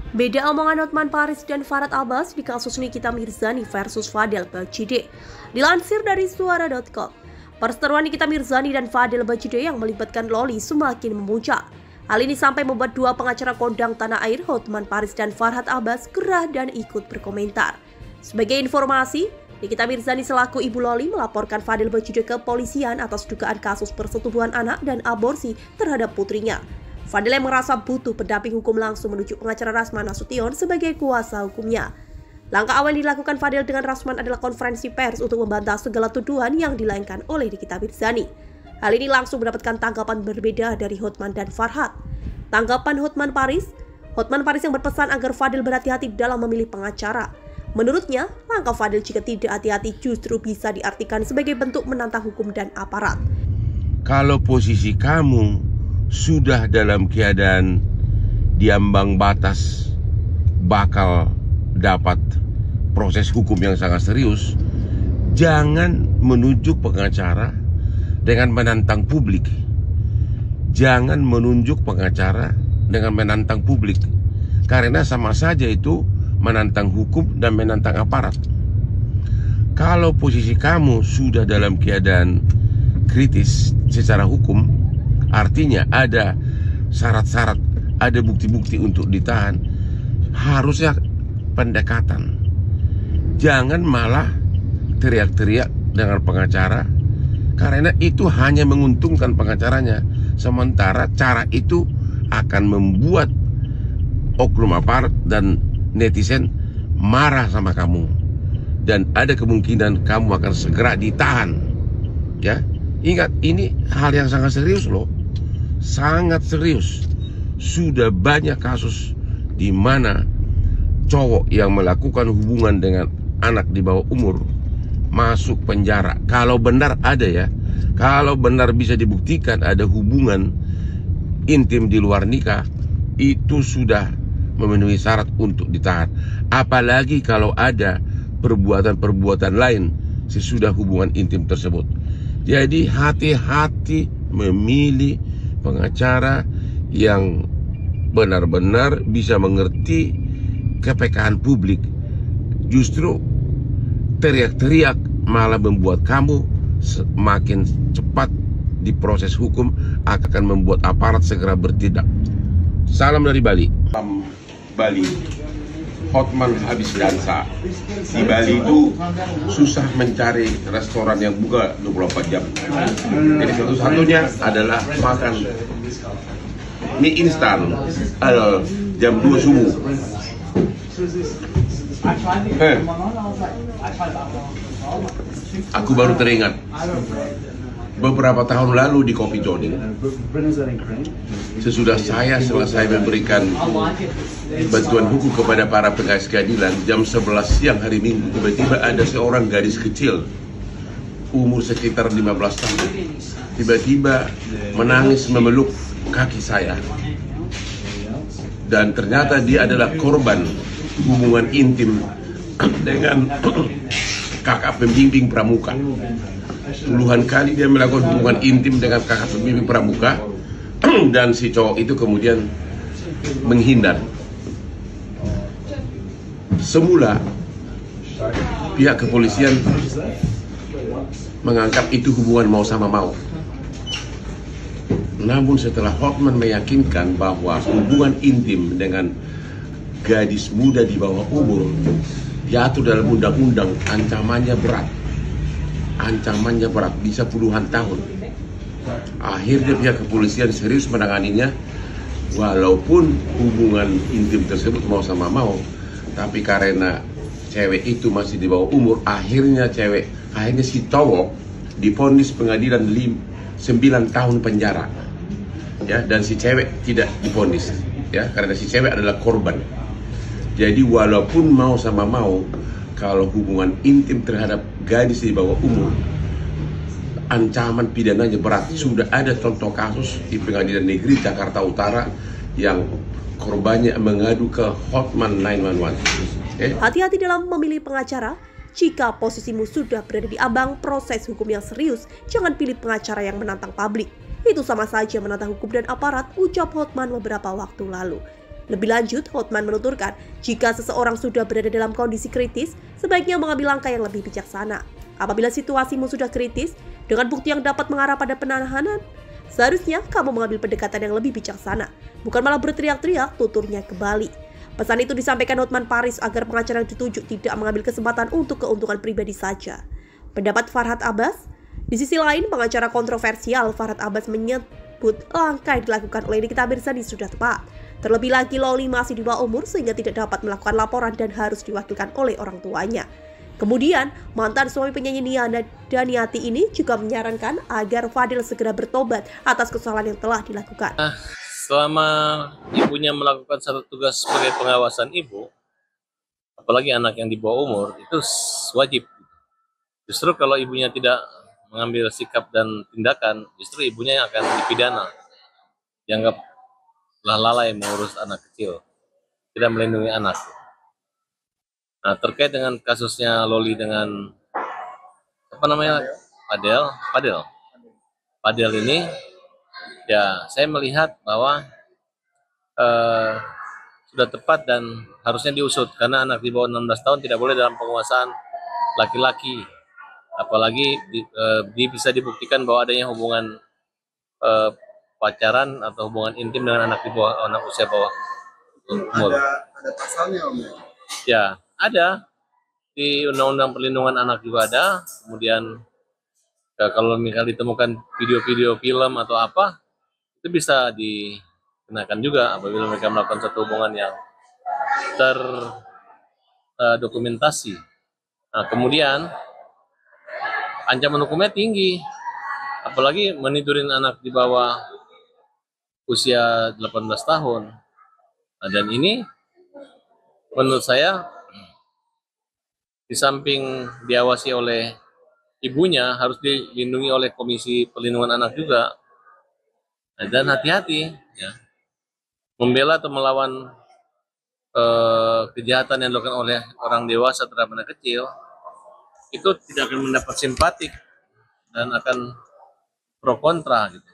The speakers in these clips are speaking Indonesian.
Beda omongan Hotman Paris dan Farhad Abbas di kasus Nikita Mirzani versus Fadel Bacide. Dilansir dari suara.com, perseteruan Nikita Mirzani dan Fadel Bacide yang melibatkan Loli semakin memuncak. Hal ini sampai membuat dua pengacara kondang tanah air, Hotman Paris dan Farhad Abbas, gerah dan ikut berkomentar. Sebagai informasi, Nikita Mirzani selaku ibu Loli melaporkan Fadel Bacide ke polisian atas dugaan kasus persetubuhan anak dan aborsi terhadap putrinya. Fadel yang merasa butuh pendamping hukum langsung menunjuk pengacara Rasman Nasution sebagai kuasa hukumnya. Langkah awal yang dilakukan Fadel dengan Rasman adalah konferensi pers untuk membantah segala tuduhan yang dilayangkan oleh Nikita Mirzani. Hal ini langsung mendapatkan tanggapan berbeda dari Hotman dan Farhad. Tanggapan Hotman Paris yang berpesan agar Fadel berhati-hati dalam memilih pengacara. Menurutnya, langkah Fadel jika tidak hati-hati justru bisa diartikan sebagai bentuk menantang hukum dan aparat. Kalau posisi kamu sudah dalam keadaan diambang batas bakal dapat proses hukum yang sangat serius, jangan menunjuk pengacara dengan menantang publik. Jangan menunjuk pengacara dengan menantang publik, karena sama saja itu menantang hukum dan menantang aparat. Kalau posisi kamu sudah dalam keadaan kritis secara hukum, artinya ada syarat-syarat, ada bukti-bukti untuk ditahan, harusnya pendekatan. Jangan malah teriak-teriak dengan pengacara, karena itu hanya menguntungkan pengacaranya. Sementara cara itu akan membuat oknum aparat dan netizen marah sama kamu, dan ada kemungkinan kamu akan segera ditahan. Ya, ingat, ini hal yang sangat serius loh. Sangat serius. Sudah banyak kasus di mana cowok yang melakukan hubungan dengan anak di bawah umur masuk penjara. Kalau benar ada ya, kalau benar bisa dibuktikan ada hubungan intim di luar nikah, itu sudah memenuhi syarat untuk ditahan. Apalagi kalau ada perbuatan-perbuatan lain sesudah hubungan intim tersebut. Jadi hati-hati memilih pengacara yang benar-benar bisa mengerti kepekaan publik. Justru teriak-teriak malah membuat kamu semakin cepat di proses hukum, akan membuat aparat segera bertindak. Salam dari Bali. Bali, Hotman habis dansa. Di Bali itu susah mencari restoran yang buka 24 jam. Jadi satu-satunya adalah makan mie instan jam 2 subuh. Aku baru teringat beberapa tahun lalu di Kopi Joning, sesudah saya selesai memberikan bantuan hukum kepada para pengais keadilan, jam 11 siang hari Minggu, tiba-tiba ada seorang gadis kecil umur sekitar 15 tahun tiba-tiba menangis memeluk kaki saya, dan ternyata dia adalah korban hubungan intim dengan kakak pembimbing pramuka. Puluhan kali dia melakukan hubungan intim dengan kakak pembimbing pramuka, dan si cowok itu kemudian menghindar. Semula pihak kepolisian menganggap itu hubungan mau sama mau. Namun setelah Hotman meyakinkan bahwa hubungan intim dengan gadis muda di bawah umur diatur dalam undang-undang, ancamannya berat, bisa puluhan tahun. Akhirnya pihak kepolisian serius menanganinya, walaupun hubungan intim tersebut mau sama mau, tapi karena cewek itu masih di bawah umur, akhirnya si cowok divonis pengadilan 9 tahun penjara. Ya, dan si cewek tidak divonis, ya, karena si cewek adalah korban. Jadi walaupun mau sama mau, kalau hubungan intim terhadap gadis di bawah umur, ancaman pidananya berat. Sudah ada contoh kasus di Pengadilan Negeri Jakarta Utara yang korbannya mengadu ke Hotman 911. Hati-hati dalam memilih pengacara. Jika posisimu sudah berada di ambang proses hukum yang serius, jangan pilih pengacara yang menantang publik. Itu sama saja menantang hukum dan aparat, ucap Hotman beberapa waktu lalu. Lebih lanjut, Hotman menuturkan, jika seseorang sudah berada dalam kondisi kritis, sebaiknya mengambil langkah yang lebih bijaksana. Apabila situasimu sudah kritis, dengan bukti yang dapat mengarah pada penahanan, seharusnya kamu mengambil pendekatan yang lebih bijaksana, bukan malah berteriak-teriak, tuturnya kembali. Pesan itu disampaikan Hotman Paris agar pengacara yang ditunjuk tidak mengambil kesempatan untuk keuntungan pribadi saja. Pendapat Farhad Abbas, di sisi lain, pengacara kontroversial Farhad Abbas menyebut langkah yang dilakukan oleh Nikita Mirzani sudah tepat. Terlebih lagi Loli masih di bawah umur sehingga tidak dapat melakukan laporan dan harus diwakilkan oleh orang tuanya. Kemudian, mantan suami penyanyi Nia Daniati ini juga menyarankan agar Fadil segera bertobat atas kesalahan yang telah dilakukan. Selama ibunya melakukan satu tugas sebagai pengawasan ibu, apalagi anak yang di bawah umur, itu wajib. Justru kalau ibunya tidak mengambil sikap dan tindakan, justru ibunya yang akan dipidana. Dianggap lalai mengurus anak kecil, tidak melindungi anak. Nah, terkait dengan kasusnya Loli dengan Fadel ini, ya saya melihat bahwa sudah tepat dan harusnya diusut karena anak di bawah 16 tahun tidak boleh dalam penguasaan laki-laki, apalagi bisa dibuktikan bahwa adanya hubungan pacaran atau hubungan intim dengan anak usia bawah umur. Ada pasalnya, Om? Ya, ada di Undang-Undang Perlindungan Anak juga ada. Kemudian kalau misalnya ditemukan video-video film atau apa, itu bisa dikenakan juga apabila mereka melakukan satu hubungan yang terdokumentasi. Nah, kemudian ancaman hukumnya tinggi, apalagi menidurin anak di bawah usia 18 tahun. Nah, dan ini menurut saya di samping diawasi oleh ibunya, harus dilindungi oleh Komisi Perlindungan Anak juga. Nah, dan hati-hati ya, membela atau melawan kejahatan yang dilakukan oleh orang dewasa terhadap anak kecil itu tidak akan mendapat simpatik dan akan pro kontra gitu.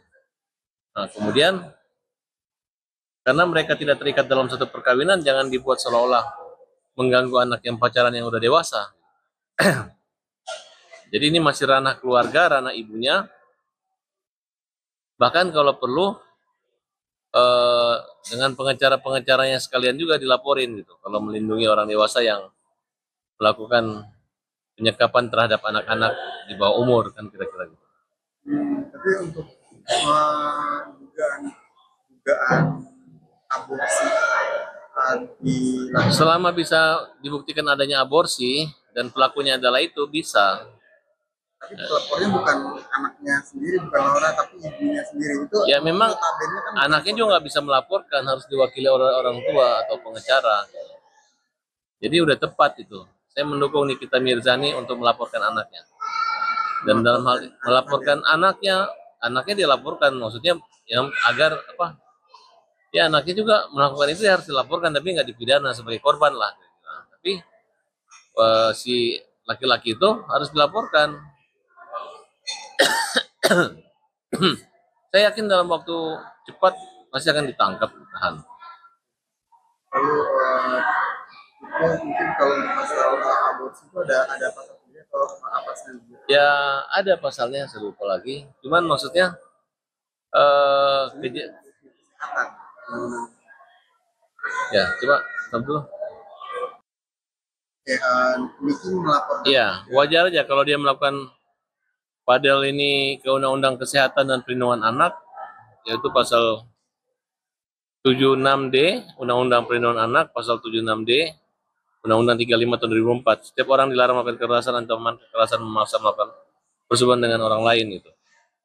Nah, kemudian karena mereka tidak terikat dalam satu perkawinan, jangan dibuat seolah-olah mengganggu anak yang pacaran yang udah dewasa. Jadi ini masih ranah keluarga, ranah ibunya. Bahkan kalau perlu dengan pengacara-pengacaranya sekalian juga dilaporin gitu. Kalau melindungi orang dewasa yang melakukan penyekapan terhadap anak-anak di bawah umur kan kira-kira gitu. Tapi untuk dugaan aborsi selama bisa dibuktikan adanya aborsi dan pelakunya adalah itu bisa. Tapi pelapornya bukan anaknya sendiri, bukan Laura, tapi ibunya sendiri. Itu ya memang kan anaknya juga nggak bisa melaporkan, harus diwakili oleh orang tua atau pengacara. Jadi udah tepat itu. Saya mendukung Nikita Mirzani untuk melaporkan anaknya. Dan dalam hal melaporkan anaknya dilaporkan, maksudnya yang agar apa? Ya anaknya juga melakukan itu ya harus dilaporkan, tapi nggak dipidana sebagai korban lah. Nah, tapi si laki-laki itu harus dilaporkan. Saya yakin dalam waktu cepat pasti akan ditangkap, ditahan. Lalu itu mungkin kalau masalah aborsi itu ada pasalnya atau apa sih? Ya ada pasalnya, saya lupa lagi. Cuman maksudnya ya coba stop dulu. Iya, wajar aja kalau dia melakukan Fadel ini ke Undang-Undang Kesehatan dan Perlindungan Anak, yaitu pasal 76D, Undang-Undang Perlindungan Anak, pasal 76D, Undang-Undang 35 tahun 2004. Setiap orang dilarang melakukan kekerasan, ancaman kekerasan, memaksa melakukan persetubuhan dengan orang lain itu.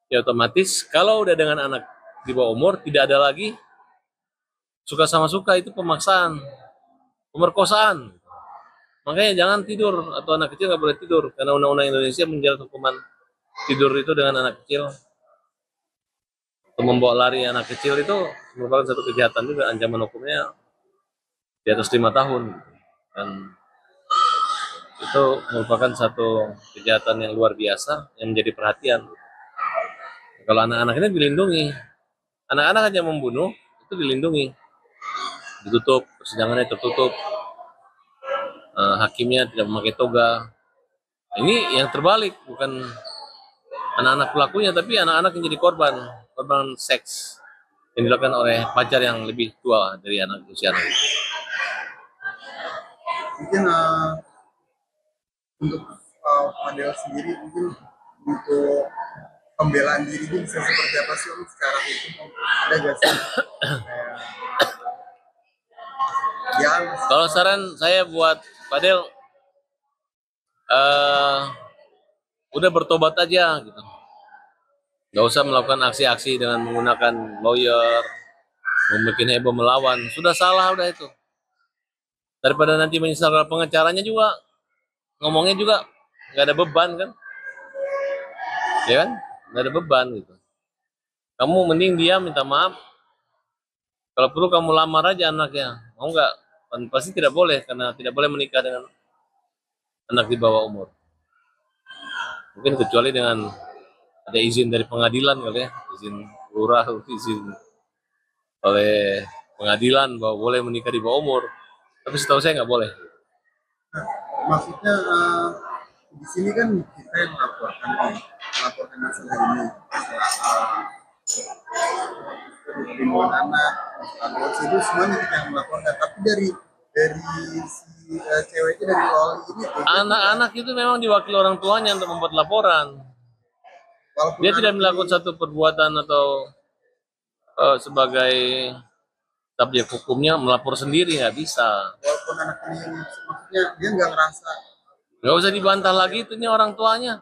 Ya otomatis kalau udah dengan anak di bawah umur tidak ada lagi suka sama suka, itu pemaksaan, pemerkosaan. Makanya jangan tidur, atau anak kecil nggak boleh tidur, karena Undang-Undang Indonesia menjerat hukuman tidur itu dengan anak kecil. Atau membawa lari anak kecil itu merupakan satu kejahatan juga, ancaman hukumnya di atas 5 tahun. Dan itu merupakan satu kejahatan yang luar biasa yang menjadi perhatian. Kalau anak-anak ini dilindungi, anak-anak hanya membunuh itu dilindungi. ditutup, persidangannya tertutup, hakimnya tidak memakai toga. Ini yang terbalik, bukan anak-anak pelakunya, tapi anak-anak yang jadi korban seks yang dilakukan oleh pacar yang lebih tua dari anak usia anak. Mungkin untuk Fadel sendiri mungkin untuk pembelaan diri itu bisa seperti apa sih Om secara hukum? Ada gak sih Kalau saran saya buat Fadel, udah bertobat aja gitu. Gak usah melakukan aksi-aksi dengan menggunakan lawyer, membuat heboh melawan. Sudah salah udah itu. Daripada nanti menyesal, pengacaranya juga ngomongnya juga nggak ada beban kan, ya kan, nggak ada beban gitu. Kamu mending diam, minta maaf. Kalau perlu kamu lamar aja anaknya, mau nggak? Pasti tidak boleh, karena tidak boleh menikah dengan anak di bawah umur. Mungkin kecuali dengan ada izin dari pengadilan kali ya, izin lurah, izin oleh pengadilan bahwa boleh menikah di bawah umur. Tapi setahu saya nggak boleh. Nah, maksudnya di sini kan kita yang melaporkan masalah ini, perlindungan anak, aborsi itu semuanya kita yang melaporkan. Tapi dari si cewek itu, dari Loli ini, anak-anak itu memang diwakili orang tuanya untuk membuat laporan. Walaupun dia tidak melakukan satu perbuatan atau sebagai subjek hukumnya melapor sendiri, nggak bisa. Walaupun anak ini maksudnya dia nggak ngerasa. Nggak usah dibantah lagi, itu orang tuanya,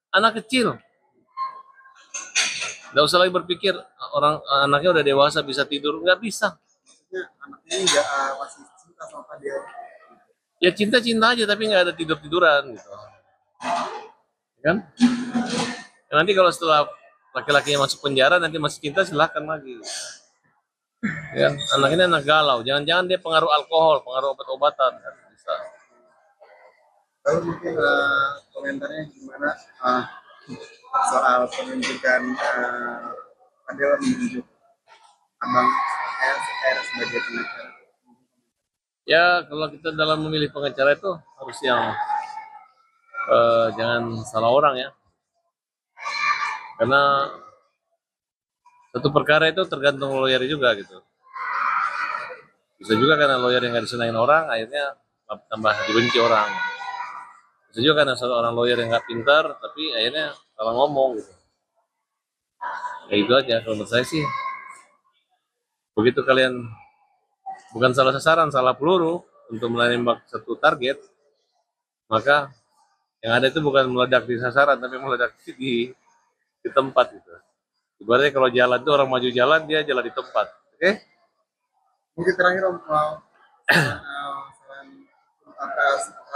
anak kecil. Nggak usah lagi berpikir anaknya udah dewasa bisa tidur, nggak bisa. Maksudnya anak ini nggak masih cinta sama dia. Ya cinta-cinta aja, tapi nggak ada tidur-tiduran gitu, kan? Nanti kalau setelah laki-lakinya masuk penjara nanti masih cinta, silahkan lagi. Ya, anak ini anak galau, jangan-jangan dia pengaruh alkohol, pengaruh obat-obatan, kan bisa. Lalu mungkin komentarnya gimana soal penunjukan Fadel menunjuk Abang R sebagai pengacara? Ya, kalau kita dalam memilih pengacara itu harus yang jangan salah orang ya, karena satu perkara itu tergantung lawyer juga gitu. Bisa juga karena lawyer yang nggak disenangin orang, akhirnya tambah dibenci orang. Bisa juga karena seorang lawyer yang nggak pintar, tapi akhirnya salah ngomong gitu. Kayak gitu aja kalau menurut saya sih. Begitu kalian bukan salah sasaran, salah peluru untuk menembak satu target, maka yang ada itu bukan meledak di sasaran, tapi meledak di tempat gitu. Ibaratnya kalau jalan itu orang maju jalan, dia jalan di tempat. Oke? Mungkin terakhir Om,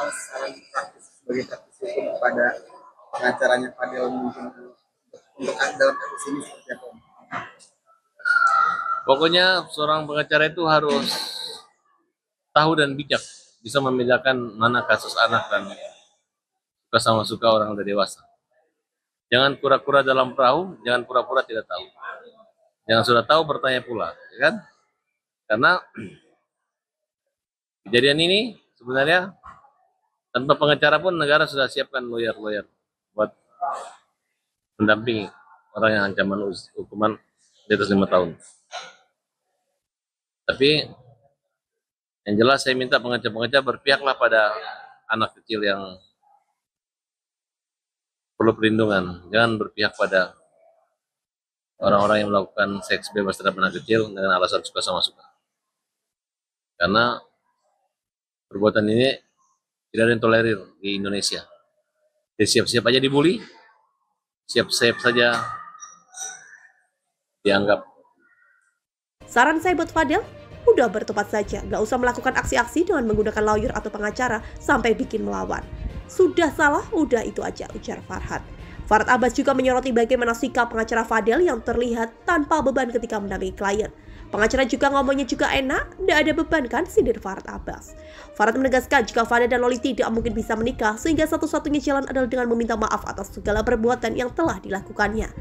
saran praktis sebagai praktisi hukum kepada pengacaranya Fadel mungkin untuk dalam kasus ini seperti apa Om? Pokoknya seorang pengacara itu harus tahu dan bijak, bisa membedakan mana kasus anak dan suka sama suka orang udah dewasa. Jangan pura-pura dalam perahu, jangan pura-pura tidak tahu. Jangan sudah tahu bertanya pula, ya kan? Karena kejadian ini sebenarnya tanpa pengacara pun negara sudah siapkan lawyer-lawyer buat mendampingi orang yang ancaman hukuman di atas 5 tahun. Tapi yang jelas saya minta pengacara-pengacara berpihaklah pada anak kecil yang perlu perlindungan. Jangan berpihak pada orang-orang yang melakukan seks bebas terhadap anak kecil dengan alasan suka sama suka. Karena perbuatan ini tidak ada yang tolerir di Indonesia. Jadi siap-siap aja dibully, siap-siap saja dianggap. Saran saya buat Fadel, udah bertobat saja, nggak usah melakukan aksi-aksi dengan menggunakan lawyer atau pengacara sampai bikin melawan. Sudah salah, udah itu aja, ujar Farhad. Farhad Abbas juga menyoroti bagaimana sikap pengacara Fadel yang terlihat tanpa beban ketika mendampingi klien. Pengacara juga ngomongnya juga enak, nggak ada beban kan, sindir Farhad Abbas. Farhad menegaskan jika Fadel dan Loli tidak mungkin bisa menikah, sehingga satu-satunya jalan adalah dengan meminta maaf atas segala perbuatan yang telah dilakukannya.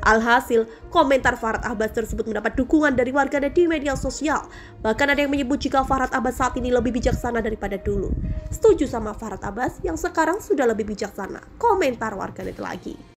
Alhasil, komentar Farhad Abbas tersebut mendapat dukungan dari warganet di media sosial. Bahkan ada yang menyebut jika Farhad Abbas saat ini lebih bijaksana daripada dulu. Setuju sama Farhad Abbas yang sekarang sudah lebih bijaksana. Komentar warganet lagi.